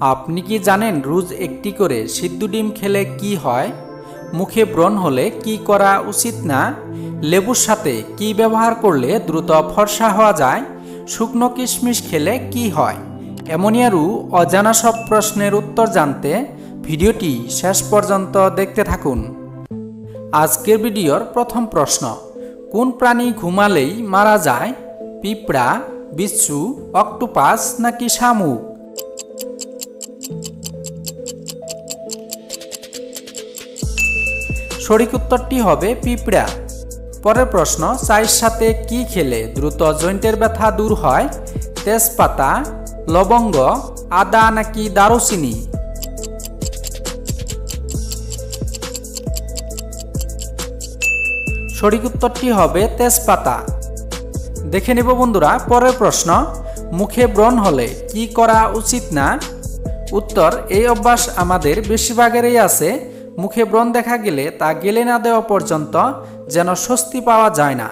আপনি কি জানেন রোজ একটি করে সিদ্ধ ডিম খেলে কি হয়? মুখে ব্রণ হলে কি করা উচিত না? লেবুর সাথে কি ব্যবহার করলে দ্রুত ফর্সা হওয়া যায়? শুকনো কিশমিশ খেলে কি হয়? এমনই আরও অজানা সব প্রশ্নের উত্তর জানতে ভিডিওটি শেষ পর্যন্ত দেখতে থাকুন। আজকের ভিডিওর প্রথম প্রশ্ন, কোন প্রাণী ঘুমালেই মারা যায়? পিঁপড়া, বিচ্ছু, অক্টোপাস নাকি শামুক? সঠিক উত্তরটি হবে পিঁপড়া। পরের প্রশ্ন, চায়ের সাথে কি খেলে দ্রুত জয়েন্টের ব্যথা দূর হয়? তেজপাতা, লবঙ্গ, আদা নাকি দারুচিনি? সঠিক উত্তরটি হবে তেজপাতা। দেখে নেব বন্ধুরা পরের প্রশ্ন, মুখে ব্রণ হলে কি করা উচিত না? উত্তর, এই অভ্যাস আমাদের বেশিরভাগেরই আছে। মুখে ব্রণ দেখা গেলে তা গেলে না দেওয়া পর্যন্ত যেন স্বস্তি পাওয়া যায় না।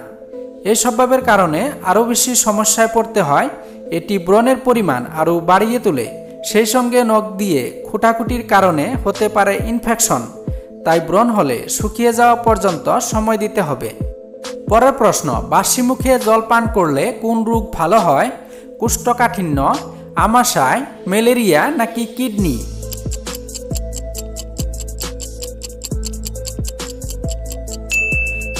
এই স্বভাবের কারণে আরও বেশি সমস্যায় পড়তে হয়। এটি ব্রণের পরিমাণ আরও বাড়িয়ে তোলে, সেই সঙ্গে নখ দিয়ে খুঁটাখুটির কারণে হতে পারে ইনফেকশন। তাই ব্রণ হলে শুকিয়ে যাওয়া পর্যন্ত সময় দিতে হবে। পরের প্রশ্ন, বাসি মুখে জল পান করলে কোন রোগ ভালো হয়? কোষ্ঠকাঠিন্য, আমাশয়, ম্যালেরিয়া নাকি কিডনি?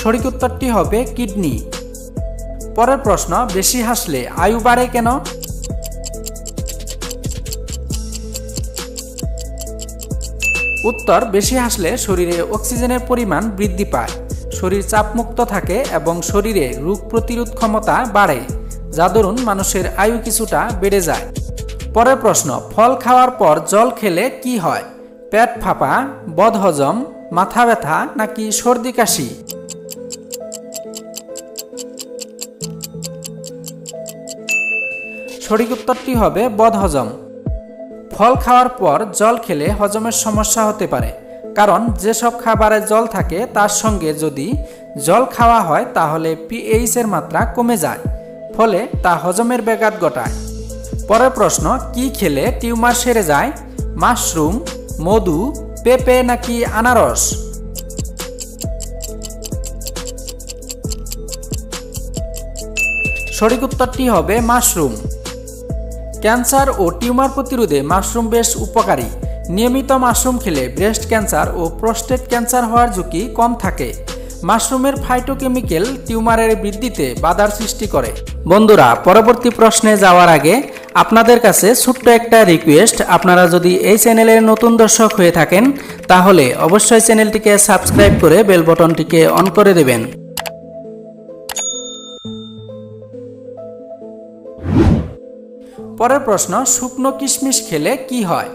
সঠিক উত্তরটি হবে কিডনি। পরের প্রশ্ন, বেশি হাসলে আয়ু বাড়ে কেন? উত্তর, বেশি হাসলে শরীরে অক্সিজেনের পরিমাণ বৃদ্ধি পায়, শরীর চাপমুক্ত থাকে এবং শরীরে রোগ প্রতিরোধ ক্ষমতা বাড়ে, যা দরুন মানুষের আয়ু কিছুটা বেড়ে যায়। পরের প্রশ্ন, ফল খাওয়ার পর জল খেলে কি হয়? পেট ফাঁপা, বদহজম, মাথা ব্যথা নাকি সর্দি কাশি? সঠিক উত্তরটি হবে বদহজম। ফল খাওয়ার পর জল খেলে হজমের সমস্যা হতে পারে, কারণ যেসব খাবারে জল থাকে তার সঙ্গে যদি জল খাওয়া হয় তাহলে পিএইচ এর মাত্রা কমে যায়, ফলে তা হজমের ব্যাঘাত ঘটায়। পরের প্রশ্ন, কি খেলে টিউমার সেরে যায়? মাশরুম, মধু, পেঁপে নাকি আনারস? সঠিক উত্তরটি হবে মাশরুম। ক্যান্সার ও টিউমার প্রতিরোধে মাশরুম বেশ উপকারী। নিয়মিত মাশরুম খেলে ব্রেস্ট ক্যান্সার ও প্রোস্টেট ক্যান্সার হওয়ার ঝুঁকি কম থাকে। মাশরুমের ফাইটোকেমিক্যাল টিউমারের বৃদ্ধিতে বাধার সৃষ্টি করে। বন্ধুরা, পরবর্তী প্রশ্নে যাওয়ার আগে আপনাদের কাছে ছোট্ট একটা রিকোয়েস্ট, আপনারা যদি এই চ্যানেলের নতুন দর্শক হয়ে থাকেন তাহলে অবশ্যই চ্যানেলটিকে সাবস্ক্রাইব করে বেল বটনটিকে অন করে দেবেন। পরের প্রশ্ন, শুকনো কিশমিশ খেলে কি হয়?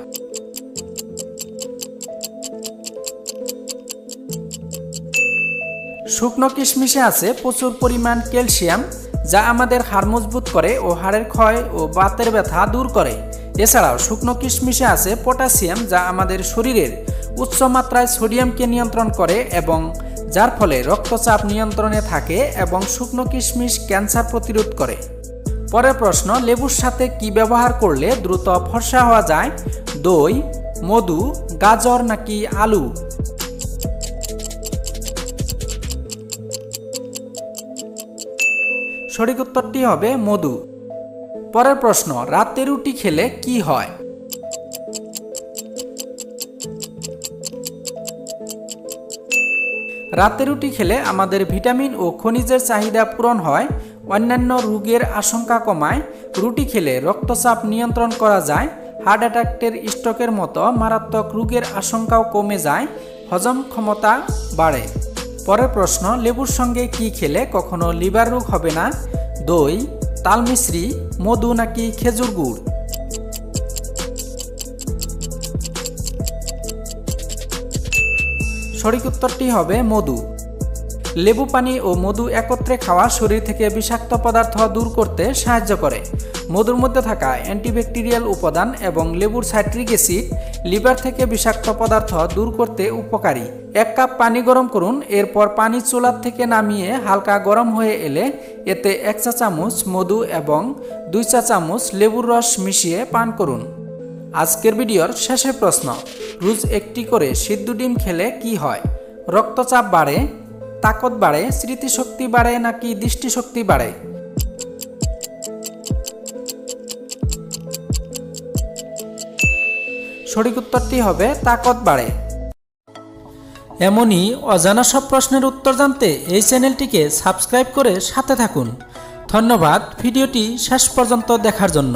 শুকনো কিশমিশে আছে প্রচুর পরিমাণ ক্যালসিয়াম, যা আমাদের হাড় মজবুত করে ও হাড়ের ক্ষয় ও বাতের ব্যথা দূর করে। এছাড়াও শুকনো কিশমিশে আছে পটাশিয়াম, যা আমাদের শরীরের উচ্চ মাত্রায় সোডিয়ামকে নিয়ন্ত্রণ করে এবং যার ফলে রক্তচাপ নিয়ন্ত্রণে থাকে এবং শুকনো কিশমিশ ক্যান্সার প্রতিরোধ করে। পরের প্রশ্ন, লেবুর সাথে কি ব্যবহার করলে দ্রুত ফর্সা হওয়া যায়? দই, মধু, গাজর নাকি আলু? সঠিক উত্তরটি হবে মধু। পরের প্রশ্ন, রাতে রুটি খেলে কি হয়? রাতে রুটি খেলে আমাদের ভিটামিন ও খনিজের চাহিদা পূরণ হয়, অন্যান্য রোগের আশঙ্কা কমায়। রুটি খেলে রক্তচাপ নিয়ন্ত্রণ করা যায়, হার্ট অ্যাটাকের স্ট্রোকের মতো মারাত্মক রোগের আশঙ্কাও কমে যায়, হজম ক্ষমতা বাড়ে। পরের প্রশ্ন, লেবুর সঙ্গে কি খেলে কখনো লিভার রোগ হবে না? দই, তালমিশ্রি, মধু নাকি খেজুর গুড়? সঠিক উত্তরটি হবে মধু। লেবু পানি ও মধু একত্রে খাওয়া শরীর থেকে বিষাক্ত পদার্থ দূর করতে সাহায্য করে। মধুর মধ্যে থাকা অ্যান্টিব্যাকটেরিয়াল উপাদান এবং লেবুর সাইট্রিক অ্যাসিড লিভার থেকে বিষাক্ত পদার্থ দূর করতে উপকারী। 1 কাপ পানি গরম করুন, এরপর পানি চুলার থেকে নামিয়ে হালকা গরম হয়ে এলে এতে 1 চা চামচ মধু এবং 2 চা চামচ লেবুর রস মিশিয়ে পান করুন। আজকের ভিডিওর শেষের প্রশ্ন, রোজ একটি করে সিদ্ধ ডিম খেলে কি হয়? রক্তচাপ বাড়ে, তাকত বাড়ে, স্মৃতিশক্তি বাড়ে নাকি দৃষ্টিশক্তি বাড়ে? সঠিক উত্তরটি হবে তাকত বাড়ে। এমনই অজানা সব প্রশ্নের উত্তর জানতে এই চ্যানেলটিকে সাবস্ক্রাইব করে সাথে থাকুন। ধন্যবাদ ভিডিওটি শেষ পর্যন্ত দেখার জন্য।